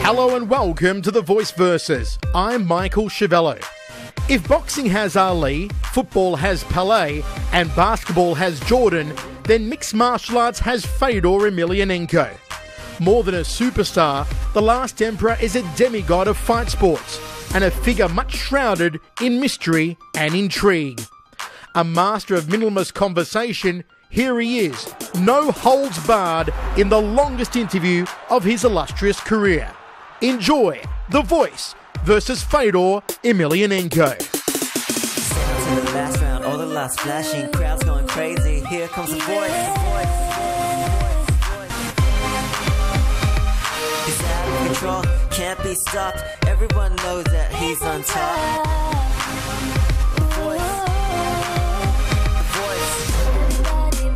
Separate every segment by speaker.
Speaker 1: Hello and welcome to The Voice Versus. I'm Michael Chiavello. If boxing has Ali, football has Pelé, and basketball has Jordan, then mixed martial arts has Fedor Emelianenko. More than a superstar, the last emperor is a demigod of fight sports, and a figure much shrouded in mystery and intrigue. A master of minimalist conversation, here he is, no holds barred in the longest interview of his illustrious career. Enjoy The Voice versus Fedor Emelianenko.
Speaker 2: To the last round, all the lights flashing, crowds going crazy. Here comes The Voice. He's out of control, can't be stopped. Everyone knows that he's on top. The Voice.
Speaker 3: Everybody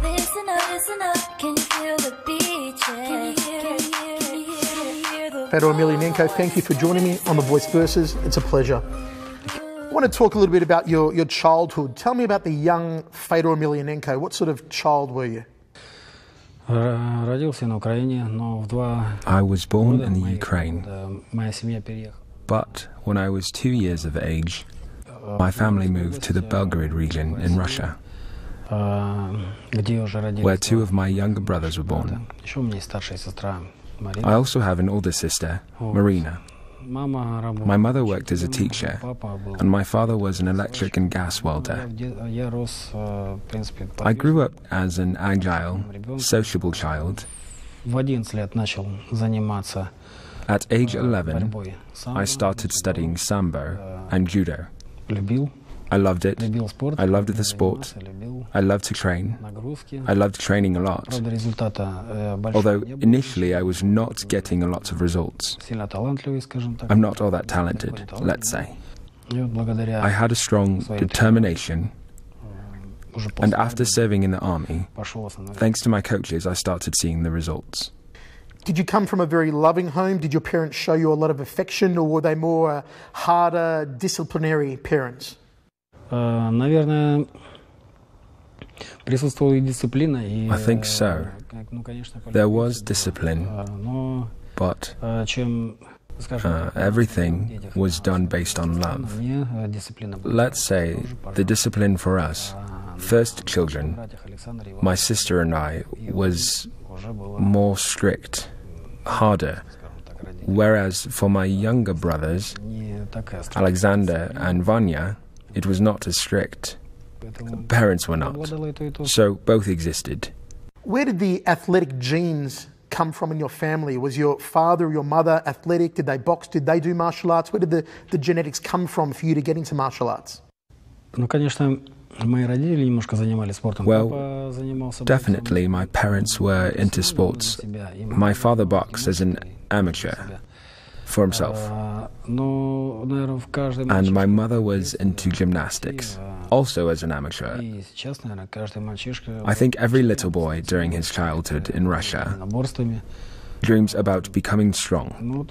Speaker 3: listen up, can you feel the beat? Can you hear the
Speaker 1: Fedor Emelianenko, thank you for joining me on The Voice Versus. It's a pleasure. I want to talk a little bit about your childhood. Tell me about the young Fedor Emelianenko. What sort of child were you?
Speaker 4: I
Speaker 5: was born in the Ukraine, but when I was 2 years of age, my family moved to the Belgorod region in Russia, where two of my younger brothers were born. I also have an older sister, Marina. My mother worked as a teacher, and my father was an electric and gas welder. I grew up as an agile, sociable child. At age 11, I started studying Sambo and Judo. I loved it. I loved the sport. I loved to train. I loved training a lot. Although initially I was not getting a lot of results. I'm not all that talented, let's say. I had a strong determination, and after serving in the army, thanks to my coaches, I started seeing the results.
Speaker 1: Did you come from a very loving home? Did your parents show you a lot of affection, or were they more harder, disciplinary parents?
Speaker 5: I think so. There was discipline, but everything was done based on love. Let's say the discipline for us, first children, my sister and I, was more strict, harder, whereas for my younger brothers, Alexander and Vanya, it was not as strict. Parents were not, so both existed.
Speaker 1: Where did the athletic genes come from in your family? Was your father or your mother athletic? Did they box? Did they do martial arts? Where did the genetics come from for you to get into martial arts?
Speaker 5: Well, definitely my parents were into sports. My father boxed as an amateur for himself, and my mother was into gymnastics, also as an amateur. I think every little boy during his childhood in Russia dreams about becoming strong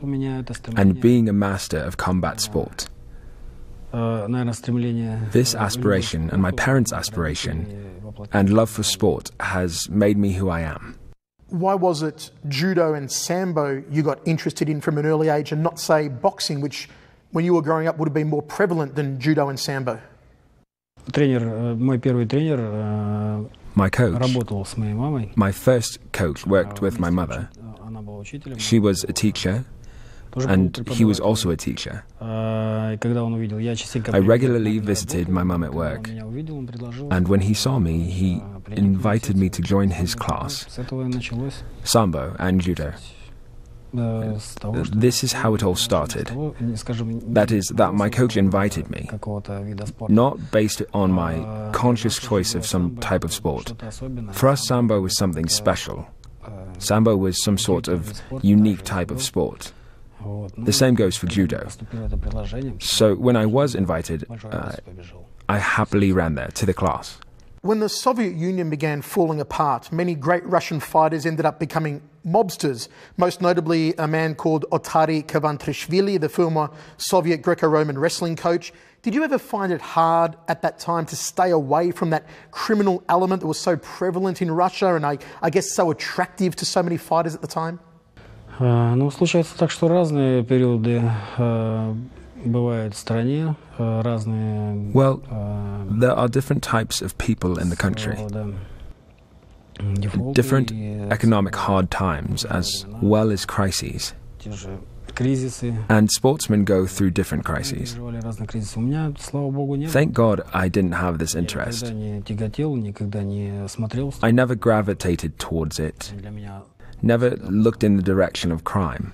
Speaker 5: and being a master of combat sport. This aspiration and my parents' aspiration and love for sport has made me who I am.
Speaker 1: Why was it judo and sambo you got interested in from an early age and not, say, boxing, which when you were growing up would have been more prevalent than judo and sambo?
Speaker 5: My coach, my first coach, worked with my mother. She was a teacher, and he was also a teacher. I regularly visited my mum at work, and when he saw me, he invited me to join his class, Sambo and Judo. This is how it all started. That is, that my coach invited me, not based on my conscious choice of some type of sport. For us, Sambo was something special. Sambo was some sort of unique type of sport. The same goes for Judo. So when I was invited, I happily ran there to the class.
Speaker 1: When the Soviet Union began falling apart, many great Russian fighters ended up becoming mobsters, most notably a man called Ottari Kvantrishvili, the former Soviet Greco-Roman wrestling coach. Did you ever find it hard at that time to stay away from that criminal element that was so prevalent in Russia and I guess so attractive to so many fighters at the time?
Speaker 4: Ну, случается так, что разные периоды бывают в стране, разные...
Speaker 5: Well, there are different types of people in the country, different economic hard times as well as crises,
Speaker 4: Те же кризисы.
Speaker 5: and sportsmen go through different crises.
Speaker 4: Переживали разные кризисы. У меня, слава богу, не было.
Speaker 5: Thank God I didn't have this
Speaker 4: Я
Speaker 5: interest.
Speaker 4: никогда не тяготел, никогда не смотрел.
Speaker 5: I never gravitated towards it,
Speaker 4: Для меня
Speaker 5: never looked in the direction of crime.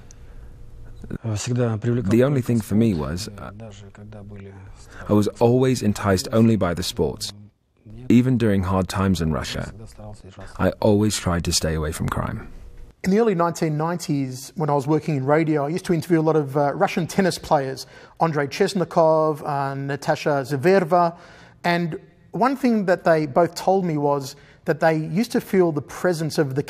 Speaker 4: всегда привлекал.
Speaker 5: The only thing for me was
Speaker 4: Даже когда были...
Speaker 5: I was always enticed only by the sports. Even during hard times in Russia,
Speaker 4: Всегда старался держаться.
Speaker 5: I always tried to stay away from crime.
Speaker 1: In the early 1990s, when I was working in radio, I used to interview a lot of Russian tennis players, Andrei Chesnikov, Natasha Zvereva, and one thing that they both told me was that they used to feel the presence of the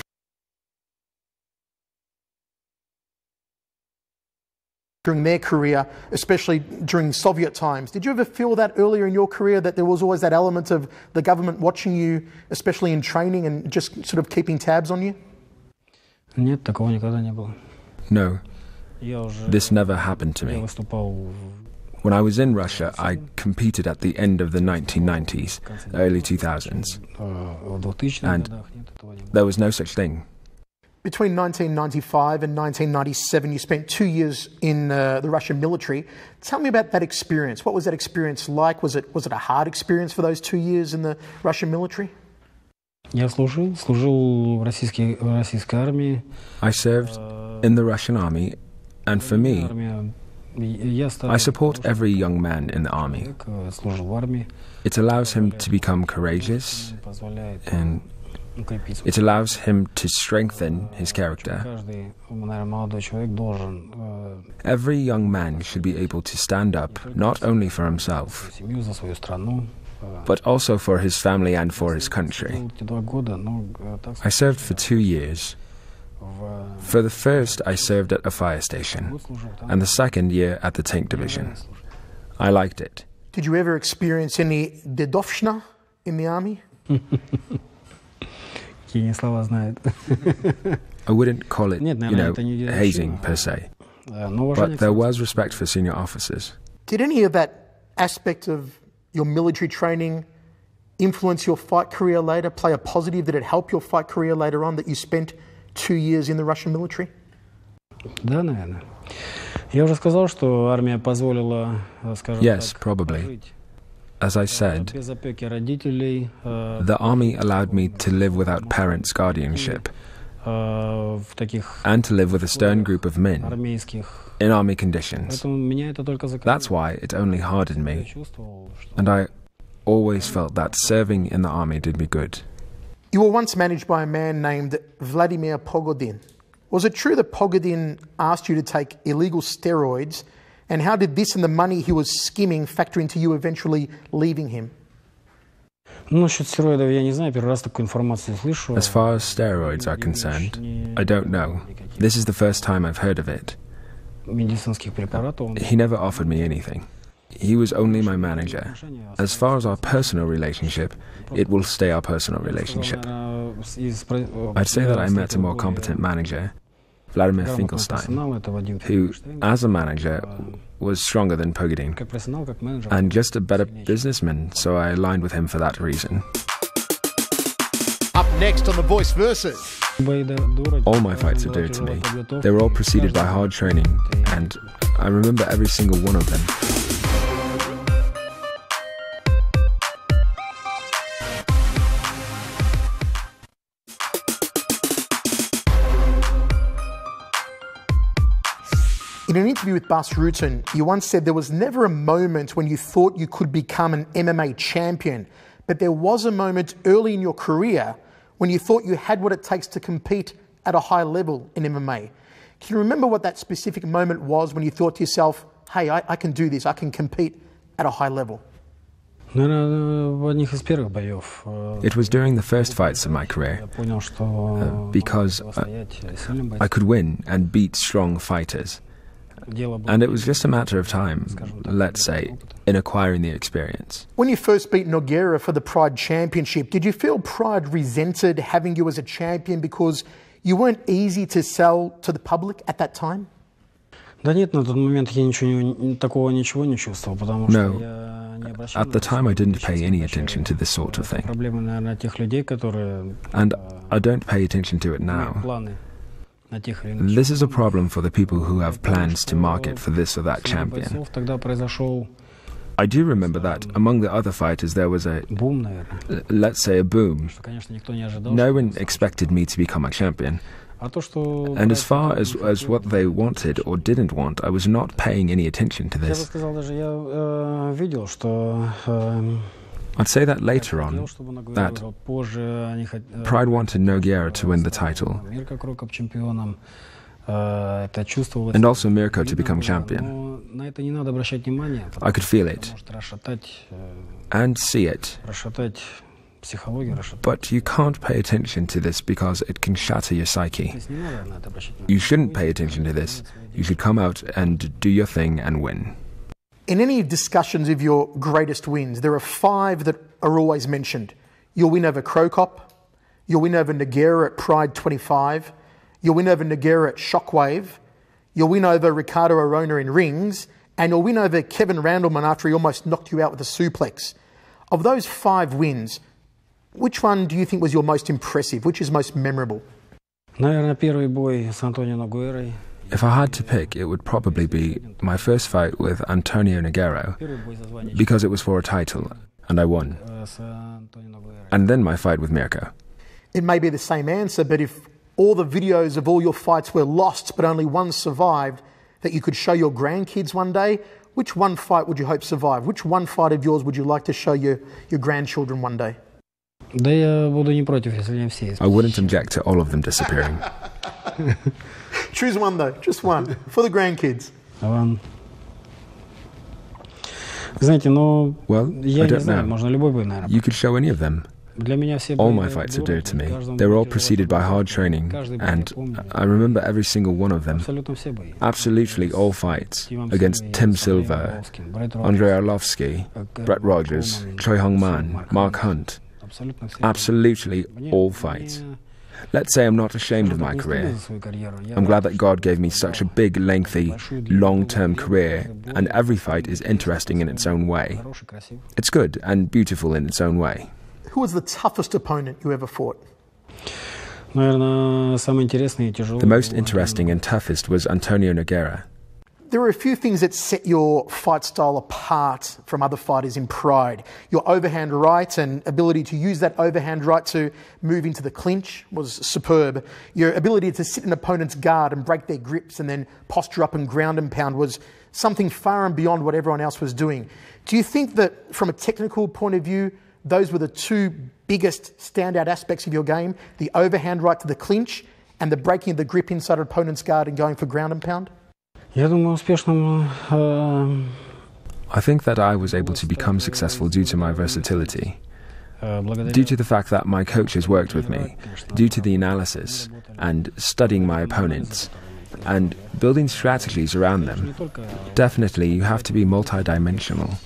Speaker 1: during their career, especially during Soviet times. Did you ever feel that earlier in your career, that there was always that element of the government watching you, especially in training and just sort of keeping tabs on you?
Speaker 4: Нет, такого никогда не было.
Speaker 5: No,
Speaker 4: Я уже...
Speaker 5: this never happened to
Speaker 4: Я
Speaker 5: me.
Speaker 4: выступал
Speaker 5: When I was in Russia, I competed at the end of the 1990s, early 2000s.
Speaker 4: в 2000-х
Speaker 5: And
Speaker 4: годах. Нет, этого не было.
Speaker 5: There was no such thing.
Speaker 1: Between 1995 and 1997, you spent 2 years in the Russian military. Tell me about that experience. What was that experience like? Was it a hard experience for those 2 years in the Russian military?
Speaker 4: Я служил в российской армии.
Speaker 5: I served in the Russian army, and for me,
Speaker 4: Армия, я
Speaker 5: I support every young man in the army.
Speaker 4: служил в армии.
Speaker 5: It allows him to become courageous,
Speaker 4: Позволяет
Speaker 5: and
Speaker 4: укрепить свой
Speaker 5: it allows him to strengthen his character.
Speaker 4: Каждый, наверное, молодой человек должен
Speaker 5: Every young man should be able to stand up not only for himself,
Speaker 4: семью, за свою страну.
Speaker 5: but also for his family and for his country.
Speaker 4: Эти 2 года, ну, так
Speaker 5: I served for 2 years.
Speaker 4: в
Speaker 5: For the first, I served at a fire station,
Speaker 4: год служил там.
Speaker 5: and the second year at the tank division. I liked it.
Speaker 1: Did you ever experience any dedovshna in the army?
Speaker 4: Какие не слова знает.
Speaker 5: I wouldn't call it,
Speaker 4: Нет, наверное, это не
Speaker 5: hazing per se,
Speaker 4: Но уважение
Speaker 5: but there was respect for senior officers.
Speaker 1: Did any of that aspect of your military training influence your fight career later, play a positive? Did it help your fight career later on that you spent 2 years in the Russian military?
Speaker 4: Да, наверное. Я уже сказал, что армия позволила, скажем
Speaker 5: Yes,
Speaker 4: так,
Speaker 5: probably.
Speaker 4: жить
Speaker 5: As I said,
Speaker 4: без опеки родителей,
Speaker 5: the army allowed me to live without parents' guardianship
Speaker 4: в таких
Speaker 5: and to live with a stern group of men
Speaker 4: армейских.
Speaker 5: in army conditions.
Speaker 4: Поэтому меня это только закалило.
Speaker 5: That's why it only hardened
Speaker 4: Я
Speaker 5: me,
Speaker 4: чувствовал, что
Speaker 5: and I always felt that serving in the army did me good.
Speaker 1: You were once managed by a man named Vladimir Pogodin. Was it true that Pogodin asked you to take illegal steroids? And how did this and the money he was skimming factor into you eventually leaving him?
Speaker 4: Ну, насчет стероидов я не знаю, первый раз такую информацию слышу.
Speaker 5: As far as steroids are concerned, I don't know. This is the first time I've heard of it.
Speaker 4: Медицинских препаратов.
Speaker 5: He never offered me anything. He was only my manager. As far as our personal relationship, it will stay our personal relationship. I'd say that I met a more competent manager, Vladimir Finkelstein, who, as a manager, was stronger than Pogodin,
Speaker 4: Как профессионал, как менеджер.
Speaker 5: and just a better businessman, so I aligned with him for that reason.
Speaker 1: Up next on The Voice Versus.
Speaker 5: All my fights are dear to me. They were all preceded by hard training, and I remember every single one of them.
Speaker 1: In an interview with Bas Rutten, you once said there was never a moment when you thought you could become an MMA champion, but there was a moment early in your career when you thought you had what it takes to compete at a high level in MMA. Can you remember what that specific moment was when you thought to yourself, hey, I can do this, I can compete at a high level?
Speaker 4: Наверное, в одних из первых боев.
Speaker 5: It was during the first fights of my career,
Speaker 4: Я понял, что
Speaker 5: because I could win and beat strong fighters. And it was just a matter of time, let's say, in acquiring the experience.
Speaker 1: When you first beat Nogueira for the Pride Championship, did you feel Pride resented having you as a champion because You weren't easy to sell to the public at that time?
Speaker 4: Да нет, на тот момент я такого ничего не чувствовал, потому что я не обращал.
Speaker 5: At the time, I didn't pay any attention to this sort of thing.
Speaker 4: Проблемы, наверное, тех людей, которые.
Speaker 5: And I don't pay attention to it now.
Speaker 4: Планы на тех или иных.
Speaker 5: This is a problem for the people who have plans to market for this or that champion.
Speaker 4: Тогда произошел.
Speaker 5: I do remember that among the other fighters there was a,
Speaker 4: бум, наверное.
Speaker 5: Let's say a boom.
Speaker 4: Конечно, никто не ожидал.
Speaker 5: No one expected me to become a champion. And as far as what they wanted or didn't want, I was not paying any attention to this. I'd say that later on, that Pride wanted Nogueira to win the title, and also Mirko to become champion. I could feel it and see it. But you can't pay attention to this because it can shatter your psyche. You shouldn't pay attention to this. You should come out and do your thing and win.
Speaker 1: In any discussions of your greatest wins, there are 5 that are always mentioned. Your win over Krokop, your win over Nogueira at Pride 25, your win over Nogueira at Shockwave, your win over Ricardo Arona in rings, and your win over Kevin Randleman after he almost knocked you out with a suplex. Of those 5 wins, which one do you think was your most impressive? Which is most memorable?
Speaker 4: Наверное, первый бой с Антонио Ногуэрой.
Speaker 5: If I had to pick, it would probably be my first fight with Antonio Nogueira, because it was for a title, and I won. And then my fight with Mirko.
Speaker 1: It may be the same answer, but if all the videos of all your fights were lost, but only one survived, that you could show your grandkids one day, which one fight would you hope survive? Which one fight of yours would you like to show your grandchildren one day?
Speaker 4: Да я буду не против, если они все.
Speaker 5: I wouldn't object to all of them disappearing.
Speaker 1: Choose one though, just one, for the grandkids.
Speaker 4: One. Знаете, ну,
Speaker 5: я
Speaker 4: не знаю, можно любой бой, наверное.
Speaker 5: You could show any of them. All my fights are dear to me. They were all preceded by hard training, and I remember every single one of them. Absolutely all fights against Tim Silva, Andrei Arlovsky, Brett Rogers, Choi Hong Man, Mark Hunt. Absolutely all fights. Let's say I'm not ashamed of my career. I'm glad that God gave me such a big, lengthy, long-term career, and every fight is interesting in its own way. It's good and beautiful in its own way.
Speaker 1: Who was the toughest opponent you ever fought?
Speaker 5: The most interesting and toughest was Antonio Nogueira.
Speaker 1: There are a few things that set your fight style apart from other fighters in Pride. Your overhand right and ability to use that overhand right to move into the clinch was superb. Your ability to sit an opponent's guard and break their grips and then posture up and ground and pound was something far and beyond what everyone else was doing. Do you think that from a technical point of view, those were the 2 biggest standout aspects of your game? The overhand right to the clinch and the breaking of the grip inside an opponent's guard and going for ground and pound?
Speaker 5: I think that I was able to become successful due to my versatility, due to the fact that my coaches worked with me, due to the analysis and studying my opponents and building strategies around them. Definitely, you have to be multidimensional.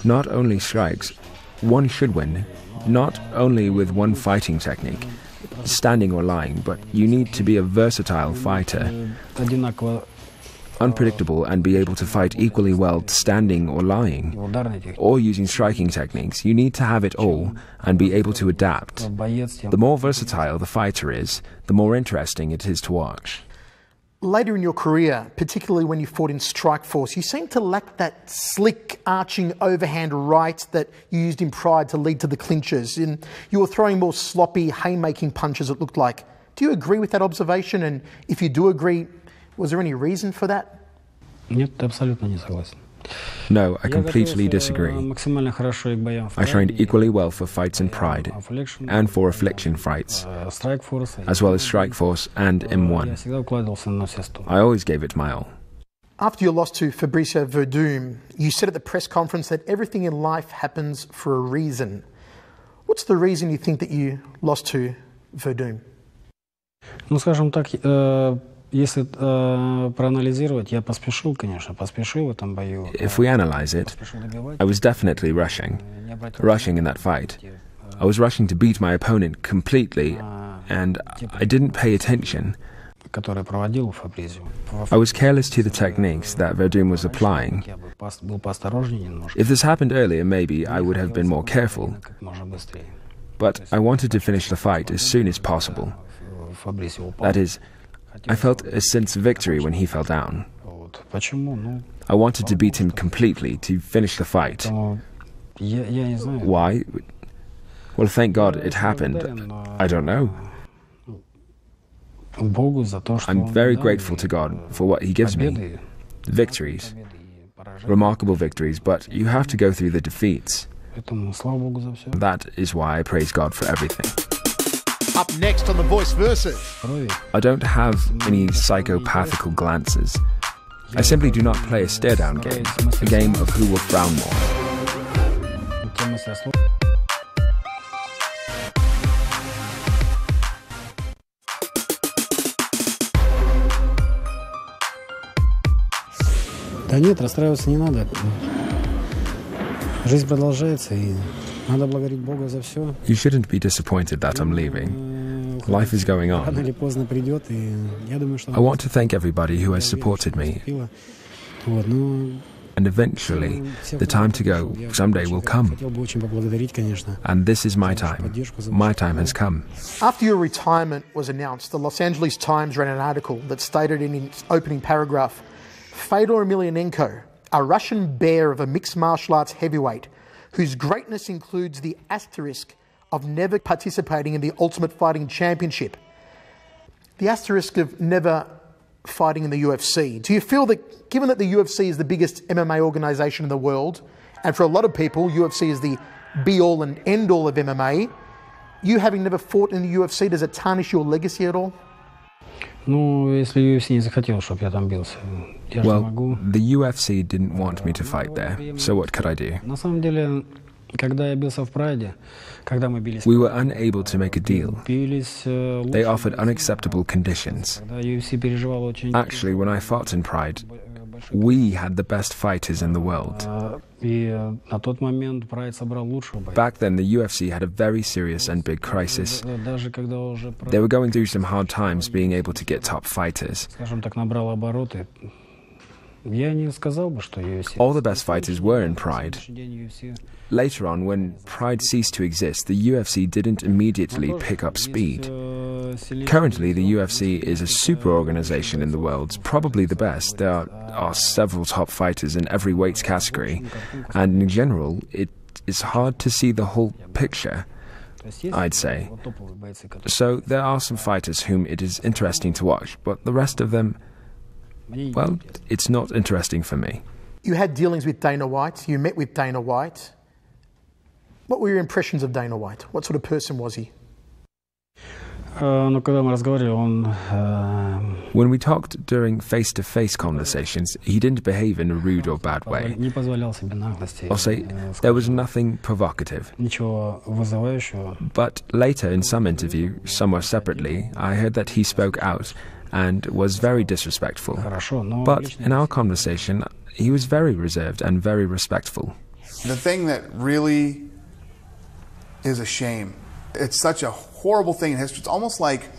Speaker 5: Not only strikes, one should win, not only with one fighting technique, standing or lying, but you need to be a versatile fighter. Unpredictable and be able to fight equally well standing or lying, or using striking techniques. You need to have it all and be able to adapt. The more versatile the fighter is, the more interesting it is to watch.
Speaker 1: Later in your career, particularly when you fought in Strikeforce, you seemed to lack that slick, arching overhand right that you used in Pride to lead to the clinches. And you were throwing more sloppy, haymaking punches, it looked like. Do you agree with that observation? And if you do agree, was there any reason for that?
Speaker 4: Нет, абсолютно не согласен.
Speaker 5: No, I completely disagree. I trained equally well for fights in Pride and for Affliction fights, as well as Strikeforce and M1. I always gave it my all.
Speaker 1: After your loss to Fabricio Verdum, you said at the press conference that everything in life happens for a reason. What's the reason you think that you lost to Verdum?
Speaker 4: Ну, скажем так, если проанализировать, я поспешил, конечно, в этом бою.
Speaker 5: If we analyze it, I was definitely rushing in that fight. I was rushing to beat my opponent completely and I didn't pay attention.
Speaker 4: который проводил Фабризио.
Speaker 5: I was careless to the techniques that Werdum was applying.
Speaker 4: Я был поосторожнее немножко.
Speaker 5: If this happened earlier, maybe I would have been more careful.
Speaker 4: Как можно быстрее.
Speaker 5: But I wanted to finish the fight as soon as possible.
Speaker 4: Фабризио упал.
Speaker 5: That is, I felt a sense of victory when he fell down.
Speaker 4: Вот. Почему? Ну,
Speaker 5: I wanted to beat him completely, to finish the fight.
Speaker 4: поэтому я не знаю.
Speaker 5: Why? Well, thank God it happened. I don't know.
Speaker 4: Богу за то, что
Speaker 5: I'm
Speaker 4: он
Speaker 5: very
Speaker 4: дал
Speaker 5: grateful
Speaker 4: мне
Speaker 5: to God for what he gives me.
Speaker 4: победы,
Speaker 5: Victories,
Speaker 4: победы и поражения.
Speaker 5: remarkable victories, but you have to go through the defeats.
Speaker 4: Поэтому слава Богу за все.
Speaker 5: That is why I praise God for everything.
Speaker 1: Up next on The Voice Versus.
Speaker 4: Крови.
Speaker 5: I don't have any psychopathical glances. I simply do not play a stare-down game, a game of who will frown more.
Speaker 4: Те мысли о слов- Да нет, расстраиваться не надо. Жизнь продолжается, и надо благодарить Бога за все.
Speaker 5: You shouldn't be disappointed that I'm leaving. Life is going
Speaker 4: Рано
Speaker 5: on.
Speaker 4: или поздно придет, и я думаю, что...
Speaker 5: I want to thank everybody who has supported me,
Speaker 4: Вот, ну,
Speaker 5: and eventually the time to go someday will come.
Speaker 4: хотел бы очень поблагодарить, конечно.
Speaker 5: And this is my time. My time has come.
Speaker 1: After your retirement was announced, the Los Angeles Times ran an article that stated in its opening paragraph, Fedor Emelianenko, a Russian bear of a mixed martial arts heavyweight, whose greatness includes the asterisk of never participating in the Ultimate Fighting Championship. The asterisk of never fighting in the UFC. Do you feel that, given that the UFC is the biggest MMA organisation in the world, and for a lot of people, UFC is the be-all and end-all of MMA, you having never fought in the UFC, does it tarnish your legacy at all?
Speaker 4: Ну, если UFC не захотел, чтобы я там бился, я же не
Speaker 5: Well,
Speaker 4: могу.
Speaker 5: the UFC didn't want me to fight there, so what could I do?
Speaker 4: На самом деле, когда я бился в Прайде, когда мы бились...
Speaker 5: We were unable to make a deal.
Speaker 4: бились
Speaker 5: They offered unacceptable conditions.
Speaker 4: Когда UFC переживал очень...
Speaker 5: Actually, when I fought in Pride, we had the best fighters in the world.
Speaker 4: И на тот момент Прайд собрал лучшего бойца.
Speaker 5: Back then, the UFC had a very serious and big crisis.
Speaker 4: Даже когда уже,
Speaker 5: They were going through some hard times being able to get top fighters.
Speaker 4: скажем так, набрал обороты, я не сказал бы, что UFC...
Speaker 5: All the best fighters were in Pride.
Speaker 4: На сегодняшний день UFC...
Speaker 5: Later on, when Pride ceased to exist, the UFC didn't immediately pick up speed. Currently, the UFC is a super organization in the world, probably the best. There are several top fighters in every weight category, and in general, it is hard to see the whole picture, I'd say. So there are some fighters whom it is interesting to watch, but the rest of them, well, it's not interesting for me.
Speaker 1: You had dealings with Dana White, you met with Dana White. What were your impressions of Dana White? What sort of person was he?
Speaker 4: Ну, когда мы разговаривали, он...
Speaker 5: When we talked during face-to-face conversations, he didn't behave in a rude or bad way.
Speaker 4: не позволял себе наглости.
Speaker 5: I'll say there was nothing provocative.
Speaker 4: Ничего вызывающего.
Speaker 5: But later in some interview, somewhere separately, I heard that he spoke out and was very disrespectful.
Speaker 4: Хорошо, но...
Speaker 5: But in our conversation, he was very reserved and very respectful.
Speaker 6: The thing that really is a shame, it's such a horrible thing in history. It's almost like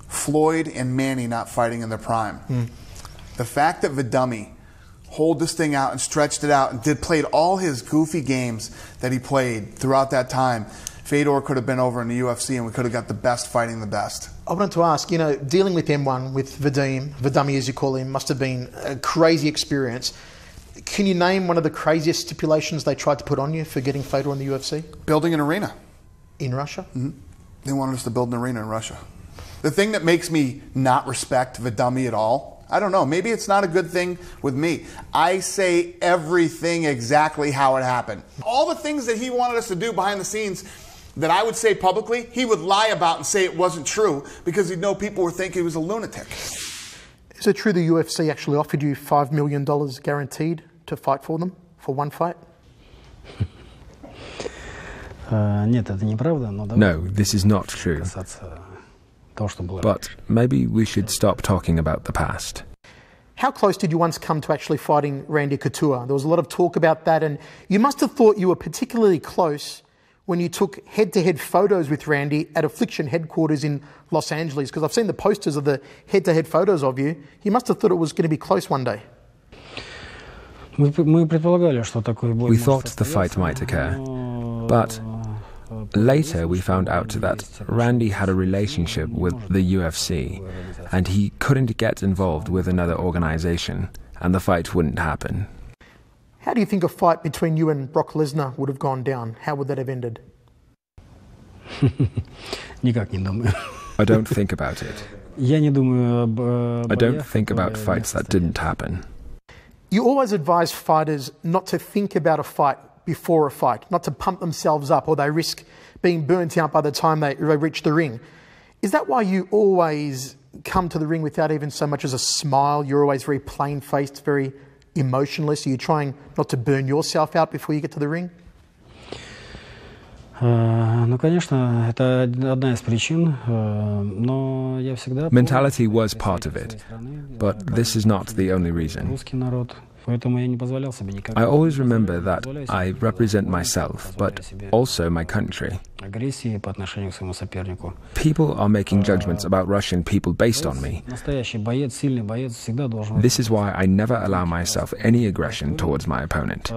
Speaker 6: Floyd and Manny not fighting in their prime. The fact that Werdum hold this thing out and stretched it out and played all his goofy games that he played throughout that time, Fedor could have been over in the UFC and we could have got the best fighting the best.
Speaker 1: I wanted to ask, you know, dealing with M1, with Werdum as you call him, must have been a crazy experience. Can you name one of the craziest stipulations they tried to put on you for getting Fedor in the UFC?
Speaker 6: Building an arena.
Speaker 1: In Russia?
Speaker 6: They wanted us to build an arena in Russia. The thing that makes me not respect Werdum at all, I don't know, maybe it's not a good thing with me. I say everything exactly how it happened. All the things that he wanted us to do behind the scenes that I would say publicly, he would lie about and say it wasn't true because he'd know people were thinking he was a lunatic.
Speaker 1: Is it true the UFC actually offered you $5 million guaranteed to fight for them, for one fight?
Speaker 4: Нет, это неправда, но давай
Speaker 5: No, this is not true.
Speaker 4: касаться того, что было.
Speaker 5: But maybe we should stop talking about the past.
Speaker 1: How close did you once come to actually fighting Randy Couture? There was a lot of talk about that, and you must have thought you were particularly close when you took head-to-head photos with Randy at Affliction headquarters in Los Angeles? Because I've seen the posters of the head-to-head photos of you. You must have thought it was going to be close one day.
Speaker 4: Мы предполагали, что такой бой
Speaker 5: We
Speaker 4: может
Speaker 5: thought the
Speaker 4: состояться,
Speaker 5: fight might occur,
Speaker 4: но,
Speaker 5: but later we found out that Randy had a relationship with the UFC and he couldn't get involved with another organization and the fight wouldn't happen.
Speaker 1: How do you think a fight between you and Brock Lesnar would have gone down? How would that have ended?
Speaker 4: Никак не думаю.
Speaker 5: I don't think about it.
Speaker 4: Я не думаю об
Speaker 5: I don't
Speaker 4: боях,
Speaker 5: think about
Speaker 4: которые
Speaker 5: fights that didn't happen.
Speaker 1: You always advise fighters not to think about a fight before a fight, not to pump themselves up, or they risk being burnt out by the time they reach the ring. Is that why you always come to the ring without even so much as a smile? You're always very plain-faced, very emotionless? Are you trying not to burn yourself out before you get to the ring?
Speaker 4: Ну, конечно, это одна из причин, но я всегда...
Speaker 5: Mentality was part of it, but this is not the only reason.
Speaker 4: Русский народ, поэтому я не позволял себе никогда...
Speaker 5: I always remember that I represent myself, but also my country.
Speaker 4: Агрессии по отношению к своему сопернику.
Speaker 5: People are making judgments about Russian people based on me.
Speaker 4: Настоящий боец, сильный боец всегда должен...
Speaker 5: This is why I never allow myself any aggression towards my opponent.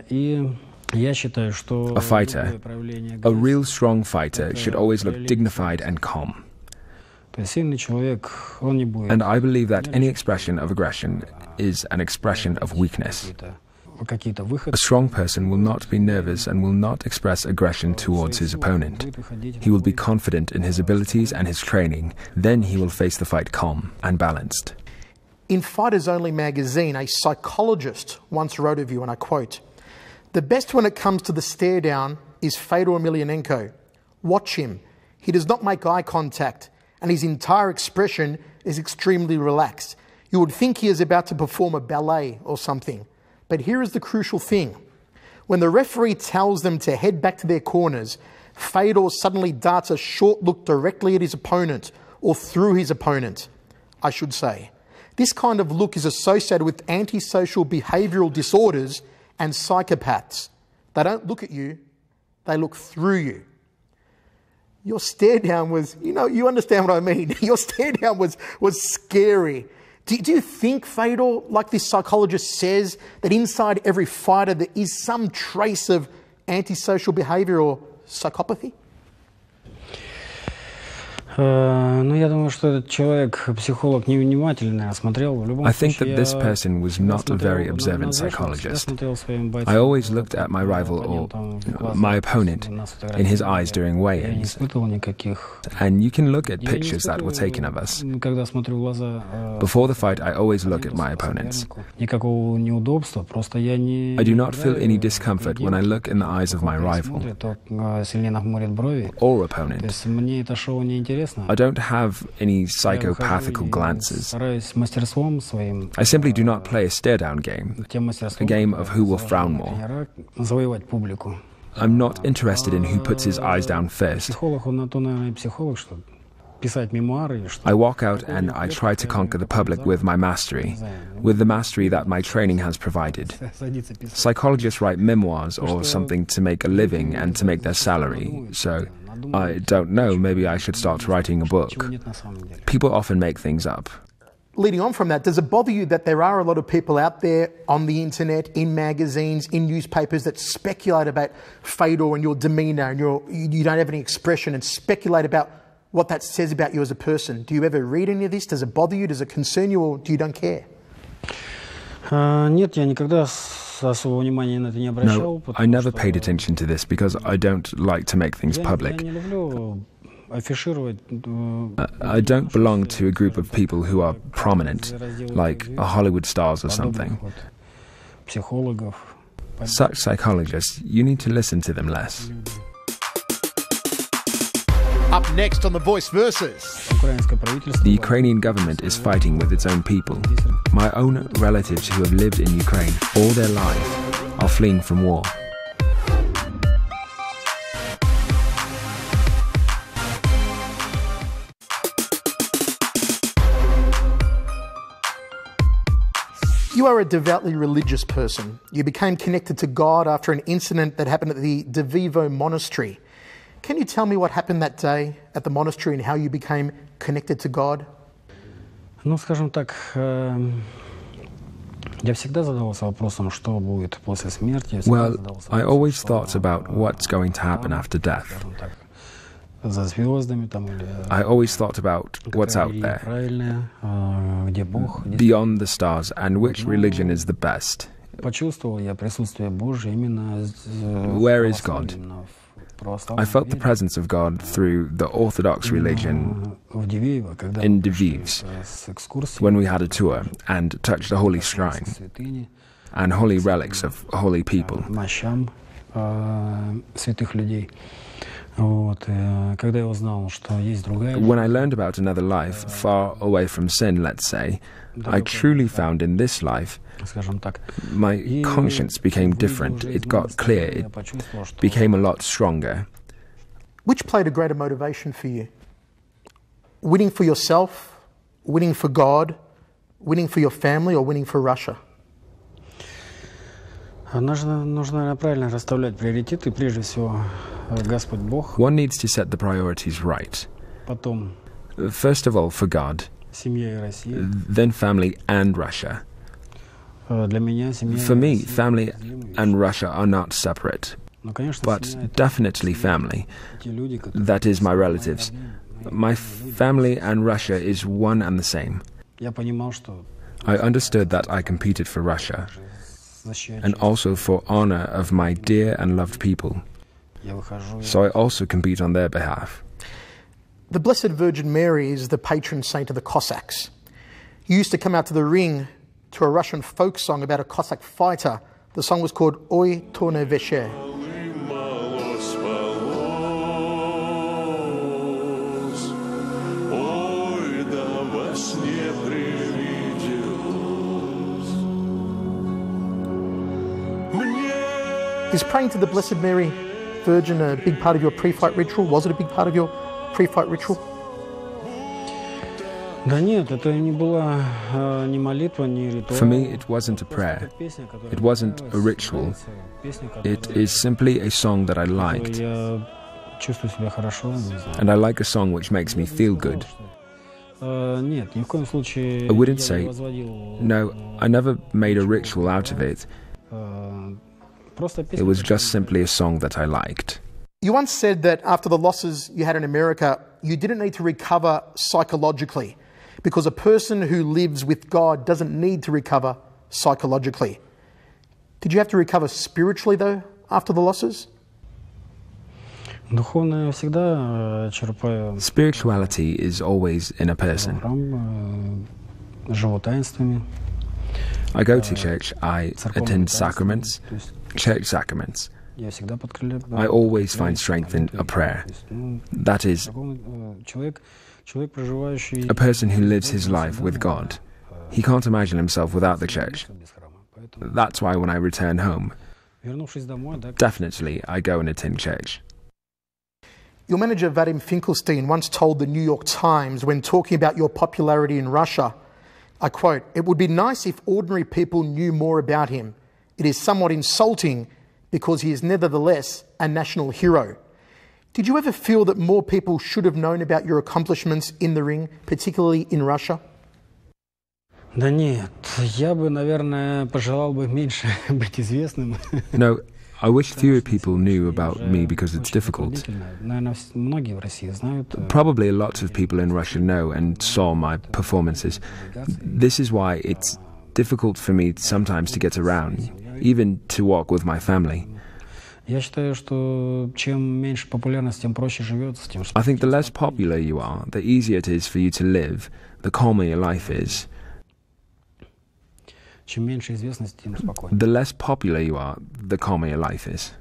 Speaker 4: И я считаю, что...
Speaker 5: A fighter, a real strong fighter, should always look dignified and calm.
Speaker 4: То есть сильный человек, он не будет...
Speaker 5: And I believe that any expression of aggression is an expression of weakness.
Speaker 4: Какие-то выходы...
Speaker 5: A strong person will not be nervous and will not express aggression towards his opponent. He will be confident in his abilities and his training. Then he will face the fight calm and balanced.
Speaker 1: In Fighters Only magazine, a psychologist once wrote of you, and I quote, "The best when it comes to the stare down is Fedor Emelianenko. Watch him. He does not make eye contact, and his entire expression is extremely relaxed. You would think he is about to perform a ballet or something. But here is the crucial thing. When the referee tells them to head back to their corners, Fedor suddenly darts a short look directly at his opponent, or through his opponent, I should say. This kind of look is associated with antisocial behavioural disorders and psychopaths. They don't look at you, they look through you." Your stare down was, you understand what I mean. Your stare down was scary. Do you think, Fedor, like this psychologist says, that inside every fighter there is some trace of antisocial behaviour or psychopathy?
Speaker 4: Ну, я думаю, что этот человек, психолог, невнимательно осмотрел. В любом
Speaker 5: I think
Speaker 4: случае,
Speaker 5: that this person was not a very observant psychologist. I always looked at my rival or my opponent in his eyes during weigh-ins. And you can look at pictures that were taken of us.
Speaker 4: Когда смотрю в глаза...
Speaker 5: Before the fight, I always look at my opponents.
Speaker 4: Никакого неудобства, просто я не...
Speaker 5: I do not feel any discomfort when I look in the eyes of my rival
Speaker 4: Сильнее нахмурит брови.
Speaker 5: or
Speaker 4: То
Speaker 5: opponent.
Speaker 4: есть мне это шоу не интересно.
Speaker 5: I don't have any psychopathical glances.
Speaker 4: Стараюсь мастерством своим...
Speaker 5: I simply do not play a stare-down game,
Speaker 4: тем мастерством,
Speaker 5: a game of who will frown more.
Speaker 4: завоевать публику.
Speaker 5: I'm not interested in who puts his eyes down first.
Speaker 4: Психолог, он на то, наверное, и психолог, что писать мемуары, что...
Speaker 5: I walk out and I try to conquer the public with my mastery, with the mastery that my training has provided.
Speaker 4: Садиться писать.
Speaker 5: Psychologists write memoirs or something to make a living and to make their salary, so I don't know, maybe I should start writing a book.
Speaker 4: Чего нет на самом деле.
Speaker 5: People often make things up.
Speaker 1: Leading on from that, does it bother you that there are a lot of people out there on the internet, in magazines, in newspapers that speculate about Fedor and your demeanour and you don't have any expression and speculate about what that says about you as a person? Do you ever read any of this? Does it bother you? Does it concern you, or do you don't care?
Speaker 4: Нет, я никогда особого внимания на это не обращал.
Speaker 5: No, I never paid attention to this because I don't like to make things
Speaker 4: Я
Speaker 5: public.
Speaker 4: не люблю афишировать.
Speaker 5: I don't belong to a group of people who are prominent, like Hollywood stars or something.
Speaker 4: Психологов.
Speaker 5: Such psychologists, you need to listen to them less.
Speaker 1: Up next on The Voice Versus.
Speaker 4: Украинское правительство.
Speaker 5: The Ukrainian government is fighting with its own people. My own relatives who have lived in Ukraine all their lives are fleeing from war.
Speaker 1: You are a devoutly religious person. You became connected to God after an incident that happened at the De Vivo Monastery. Can you tell me what happened that day at the monastery and how you became connected to God?
Speaker 4: Ну, скажем так, я всегда задавался вопросом, что будет после смерти.
Speaker 5: Well, I always thought about what's going to happen after death.
Speaker 4: За звездами там или...
Speaker 5: I always thought about what's out there,
Speaker 4: где Бог.
Speaker 5: beyond the stars, and which religion is the best.
Speaker 4: Почувствовал я присутствие Божье именно
Speaker 5: Where is God? I felt the presence of God through the Orthodox religion in Lviv, when we had a tour and touched the holy shrine and holy relics of holy people. When I learned about another life, far away from sin, let's say, I truly found in this life, my conscience became different. It got clear. It became a lot stronger.
Speaker 1: Which played a greater motivation for you? Winning for yourself, winning for God, winning for your family, or winning for Russia?
Speaker 4: Нужно правильно расставлять приоритеты. Прежде всего, Господь Бог.
Speaker 5: One needs to set the priorities right.
Speaker 4: Потом,
Speaker 5: first of all, for God,
Speaker 4: семья и Россия.
Speaker 5: Then family and Russia.
Speaker 4: Для меня семья.
Speaker 5: For me, family and Russia are not separate, but definitely family. That is my relatives. My family and Russia is one and the same. I understood that I competed for Russia and also for honor of my dear and loved people. So I also compete on their behalf.
Speaker 1: The Blessed Virgin Mary is the patron saint of the Cossacks. You used to come out to the ring to a Russian folk song about a Cossack fighter. The song was called Oi Torne Veshe. Is praying to the Blessed Mary Virgin a big part of your pre-fight ritual? Was it a big part of your pre-fight ritual?
Speaker 5: For me, it wasn't a prayer. It wasn't a ritual. It is simply a song that I liked. And I like a song which makes me feel good. I wouldn't say, no, I never made a ritual out of it. It was just simply a song that I liked.
Speaker 1: You once said that after the losses you had in America, you didn't need to recover psychologically because a person who lives with God doesn't need to recover psychologically. Did you have to recover spiritually, though, after the losses?
Speaker 5: Spirituality is always in a person. I go to church, I attend sacraments, church sacraments. I always find strength in a prayer. That is, a person who lives his life with God. He can't imagine himself without the church. That's why when I return home, definitely I go and attend church.
Speaker 1: Your manager Vadim Finkelstein once told the New York Times when talking about your popularity in Russia, I quote, "It would be nice if ordinary people knew more about him. It is somewhat insulting because he is nevertheless a national hero." Did you ever feel that more people should have known about your accomplishments in the ring, particularly in Russia?
Speaker 4: Да нет, я бы, наверное, пожелал бы меньше быть известным.
Speaker 5: No, I wish fewer people knew about me because it's difficult. Probably a lot of people in Russia know and saw my performances. This is why it's difficult for me sometimes to get around, even to walk with my family. I think the less popular you are, the easier it is for you to live, the calmer your life is. The less popular you are, the calmer your life is.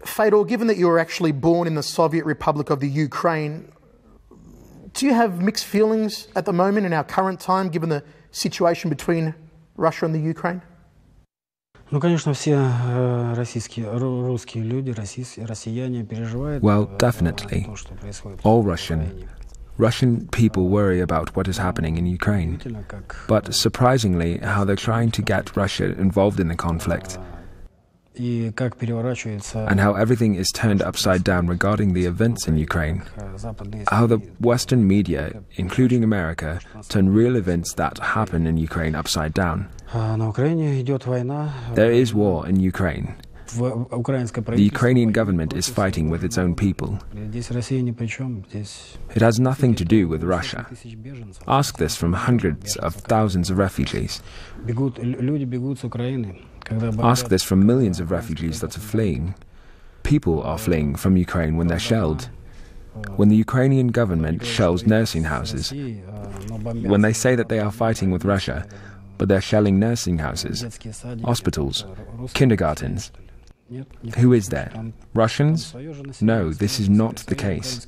Speaker 1: Fedor, given that you were actually born in the Soviet Republic of the Ukraine, do you have mixed feelings at the moment in our current time, given the situation between Russia and the Ukraine?
Speaker 4: Ну, конечно, все русские люди, россияне переживают.
Speaker 5: Well, definitely. All Russian, Russian people worry about what is happening in Ukraine, but surprisingly, how they're trying to get Russia involved in the conflict, and how everything is turned upside down regarding the events in Ukraine, how the Western media, including America, turn real events that happen in Ukraine upside down. There is war in Ukraine. The Ukrainian government is fighting with its own people. It has nothing to do with Russia. Ask this from hundreds of thousands of refugees. Ask this from millions of refugees that are fleeing. People are fleeing from Ukraine when they're shelled. When the Ukrainian government shells nursing houses, when they say that they are fighting with Russia, but they're shelling nursing houses, hospitals, kindergartens. Who is there? Russians? No, this is not the case.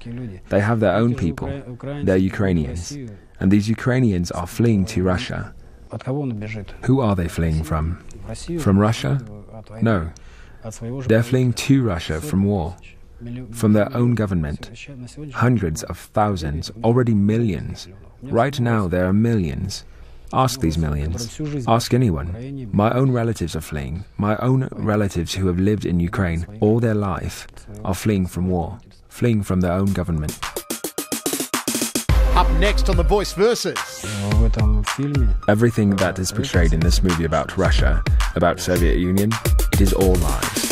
Speaker 5: They have their own people. They're Ukrainians. And these Ukrainians are fleeing to Russia. Who are they fleeing from? From Russia? No. They're fleeing to Russia from war. From their own government. Hundreds of thousands, already millions. Right now there are millions. Ask these millions. Ask anyone. My own relatives are fleeing. My own relatives who have lived in Ukraine all their life are fleeing from war, fleeing from their own government.
Speaker 1: Up next on The Voice Versus.
Speaker 5: Everything that is portrayed in this movie about Russia, about Soviet Union, it is all lies.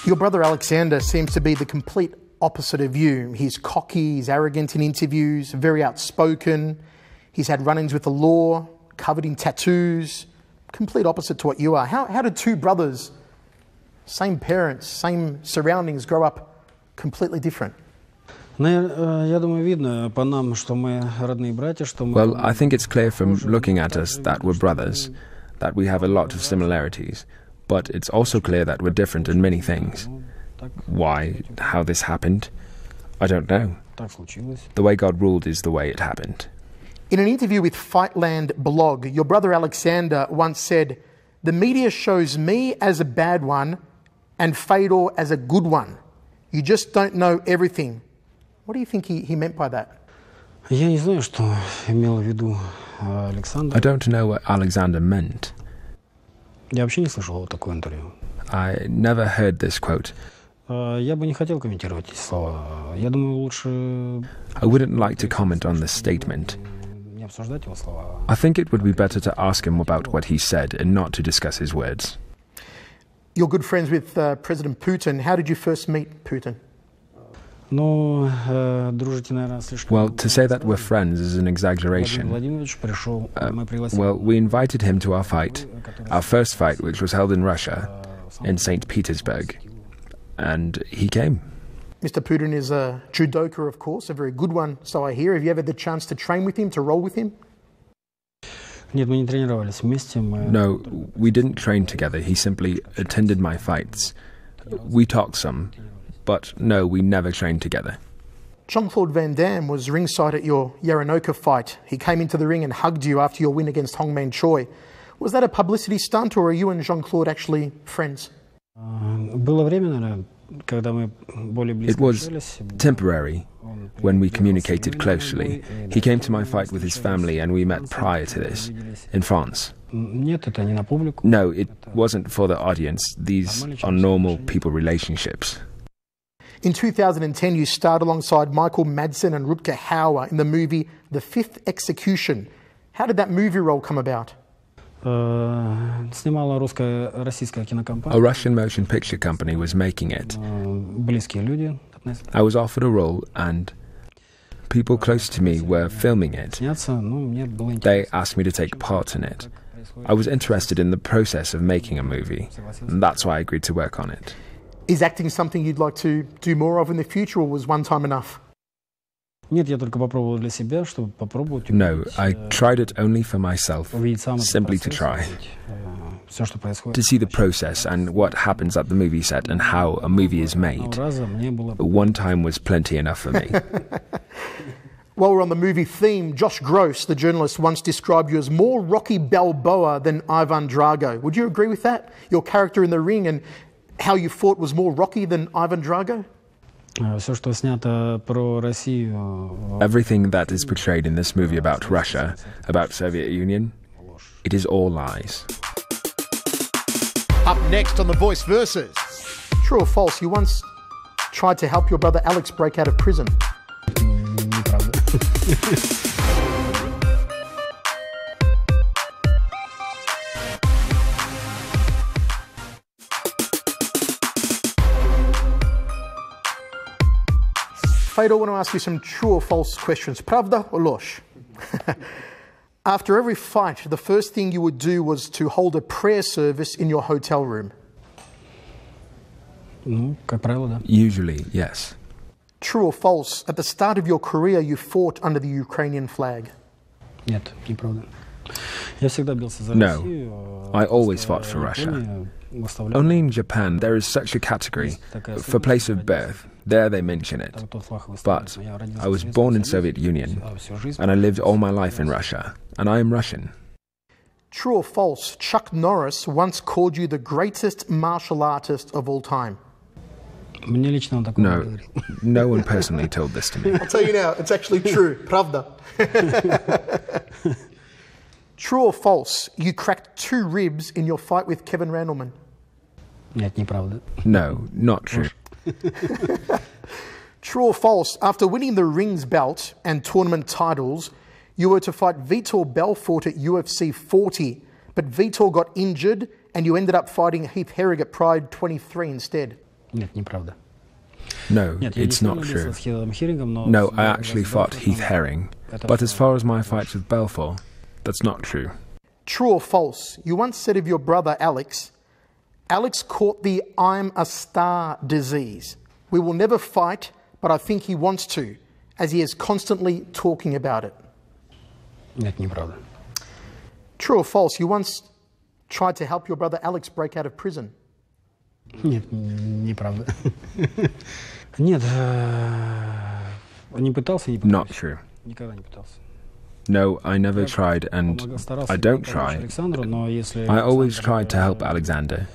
Speaker 1: Your brother Alexander seems to be the complete opposite of you. He's cocky, he's arrogant in interviews, very outspoken. He's had run-ins with the law, covered in tattoos. Complete opposite to what you are. How did two brothers, same parents, same surroundings, grow up completely different?
Speaker 5: Well, I think it's clear from looking at us that we're brothers, that we have a lot of similarities. But it's also clear that we're different in many things. Why, how this happened, I don't know. The way God ruled is the way it happened.
Speaker 1: In an interview with Fightland blog, your brother Alexander once said, "The media shows me as a bad one and Fedor as a good one. You just don't know everything." What do you think he meant by that?
Speaker 5: I don't know what Alexander meant. I never heard this quote. I wouldn't like to comment on this statement. I think it would be better to ask him about what he said and not to discuss his words.
Speaker 1: You're good friends with President Putin. How did you first meet Putin?
Speaker 5: Well, to say that we're friends is an exaggeration. Well, we invited him to our first fight, which was held in Russia, in St. Petersburg, and he came.
Speaker 1: Mr. Putin is a judoka, of course, a very good one, so I hear. Have you ever had the chance to train with him, to roll with him?
Speaker 5: No, we didn't train together. He simply attended my fights. We talked some. But no, we never trained together.
Speaker 1: Jean-Claude Van Damme was ringside at your Yarennoka fight. He came into the ring and hugged you after your win against Hongman Choi. Was that a publicity stunt, or are you and Jean-Claude actually friends?
Speaker 5: It was temporary. When we communicated closely, he came to my fight with his family and we met prior to this, in France. No, it wasn't for the audience. These are normal people relationships.
Speaker 1: In 2010, you starred alongside Michael Madsen and Rutger Hauer in the movie The Fifth Execution. How did that movie role come about?
Speaker 5: A Russian motion picture company was making it. I was offered a role and people close to me were filming it. They asked me to take part in it. I was interested in the process of making a movie, and that's why I agreed to work on it.
Speaker 1: Is acting something you'd like to do more of in the future, or was one time enough?
Speaker 5: No, I tried it only for myself, simply to try. To see the process and what happens at the movie set and how a movie is made. One time was plenty enough for me.
Speaker 1: While we're on the movie theme, Josh Gross, the journalist, once described you as more Rocky Balboa than Ivan Drago. Would you agree with that? Your character in the ring and how you fought was more Rocky than Ivan Drago?
Speaker 5: Everything that is portrayed in this movie about Russia, about Soviet Union, it is all lies.
Speaker 1: Up next on The Voice Versus. True or false, you once tried to help your brother Alex break out of prison? Fedor, I want to ask you some true or false questions. Pravda or ложь? After every fight, the first thing you would do was to hold a prayer service in your hotel room.
Speaker 4: Как правило, да.
Speaker 5: Usually, yes.
Speaker 1: True or false, at the start of your career you fought under the Ukrainian flag?
Speaker 4: Нет, неправда. Я всегда бился за
Speaker 5: No,
Speaker 4: Россию.
Speaker 5: I always fought for Russia. Only in Japan there is such a category for place of birth. There they mention it. But I was born in Soviet Union and I lived all my life in Russia, and I am Russian.
Speaker 1: True or false, Chuck Norris once called you the greatest martial artist of all time?
Speaker 4: Мне лично он такое
Speaker 5: No,
Speaker 4: говорил.
Speaker 5: no one personally told this to me.
Speaker 1: I'll tell you now, it's actually true. Pravda. True or false, you cracked 2 ribs in your fight with Kevin Randleman?
Speaker 4: Нет, неправда.
Speaker 5: No, not true.
Speaker 1: True or false, after winning the Rings belt and tournament titles, you were to fight Vitor Belfort at UFC 40, but Vitor got injured and you ended up fighting Heath Herring at Pride 23 instead?
Speaker 4: Нет, неправда.
Speaker 5: No,
Speaker 4: Нет, я
Speaker 5: it's not
Speaker 4: действительно
Speaker 5: true.
Speaker 4: бился с Хиллом Херингом, но...
Speaker 5: No, I actually fought Heath Herring. But as far as my fights with Belfort, that's not true.
Speaker 1: True or false, you once said of your brother Alex, Alex caught the I'm a star disease. We will never fight, but I think he wants to, as he is constantly talking about it.
Speaker 4: Нет, неправда.
Speaker 1: True or false, you once tried to help your brother Alex break out of prison?
Speaker 4: Нет, неправда. Нет, не пытался, не пытался.
Speaker 5: Not true.
Speaker 4: Никогда не пытался.
Speaker 5: No, I never tried, and I don't try. I always tried to help Alexander.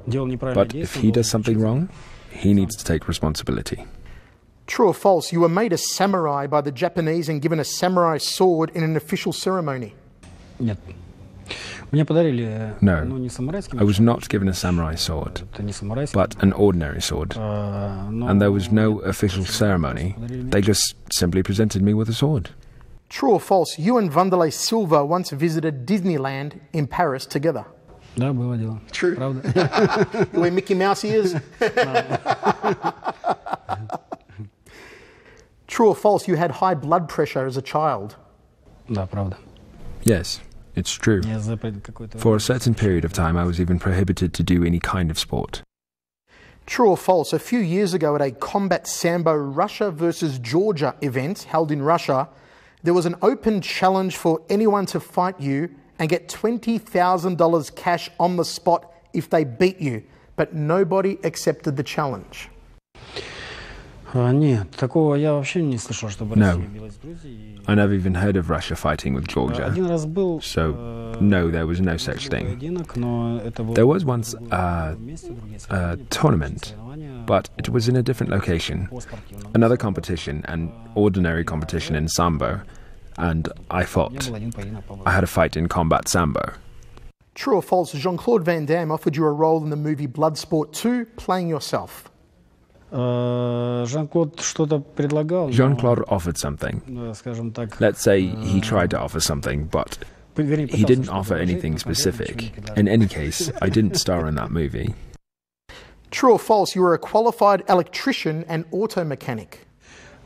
Speaker 5: But if he does something wrong, he needs to take responsibility.
Speaker 1: True or false, you were made a samurai by the Japanese and given a samurai sword in an official ceremony?
Speaker 4: Нет. Мне подарили,
Speaker 5: No,
Speaker 4: не самурайский
Speaker 5: I was
Speaker 4: меч,
Speaker 5: not given a samurai sword,
Speaker 4: это не самурайский,
Speaker 5: but an ordinary sword. And there was no official ceremony. They just simply presented me with a sword.
Speaker 1: True or false, you and Wanderlei Silva once visited Disneyland in Paris together?
Speaker 4: Да, было дело.
Speaker 1: True.
Speaker 4: Правда.
Speaker 1: You wear Mickey Mouse ears? True or false, you had high blood pressure as a child?
Speaker 4: Да, правда.
Speaker 5: Yes, it's true.
Speaker 4: Я за какой-то...
Speaker 5: For a certain period of time, I was even prohibited to do any kind of sport.
Speaker 1: True or false, a few years ago at a Combat Sambo Russia versus Georgia event held in Russia, there was an open challenge for anyone to fight you and get $20,000 cash on the spot if they beat you, but nobody accepted the challenge.
Speaker 4: Нет, такого я вообще не слышал, чтобы Россия билась с Грузией.
Speaker 5: I never even heard of Russia fighting with Georgia.
Speaker 4: Один раз был...
Speaker 5: So, no, there was no such thing.
Speaker 4: поединок, но это был...
Speaker 5: There was once a tournament, but it was in a different location. Another competition, an ordinary competition in Sambo, and I fought. I had a fight in combat Sambo.
Speaker 1: True or false, Jean-Claude Van Damme offered you a role in the movie Bloodsport 2, playing yourself?
Speaker 4: Жан-Клод что-то предлагал.
Speaker 5: Jean-Claude offered something.
Speaker 4: Скажем так.
Speaker 5: Let's say he tried to offer something, but he didn't offer anything specific. In any case, I didn't star in that movie.
Speaker 1: True or false, you were a qualified electrician and auto mechanic?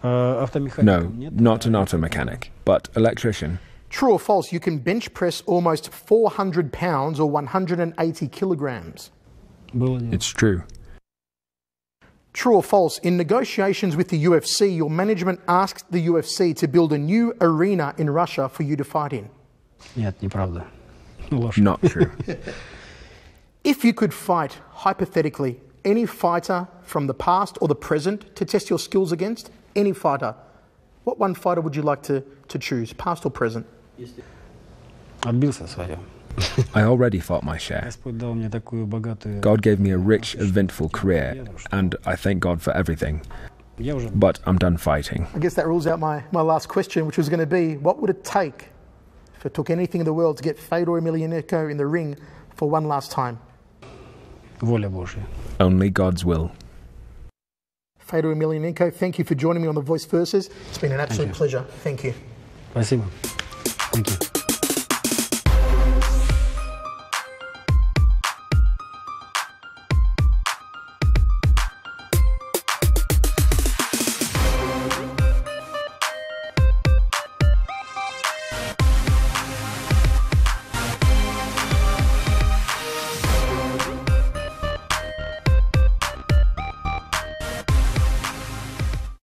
Speaker 5: No, not an auto mechanic, but electrician.
Speaker 1: True or false, you can bench press almost 400 pounds or 180 kilograms?
Speaker 5: It's true.
Speaker 1: True or false, in negotiations with the UFC, your management asked the UFC to build a new arena in Russia for you to fight in?
Speaker 4: Нет, неправда. Ложь.
Speaker 5: Not true.
Speaker 1: If you could fight, hypothetically, any fighter from the past or the present to test your skills against, any fighter, What one fighter would you like to choose, past or present?
Speaker 4: Отбился свое.
Speaker 5: I already fought my share.
Speaker 4: Господь дал мне такую богатую...
Speaker 5: God gave me a rich, eventful career, and I thank God for everything.
Speaker 4: Я уже...
Speaker 5: But I'm done fighting.
Speaker 1: I guess that rules out my last question, which was going to be, what would it take, if it took anything in the world, to get Fedor Emelianenko in the ring for one last time?
Speaker 4: Воля Божья.
Speaker 5: Only God's will.
Speaker 1: Fedor Emelianenko, thank you for joining me on The Voice Versus. It's been an absolute pleasure. Thank you.
Speaker 4: Спасибо. Thank you.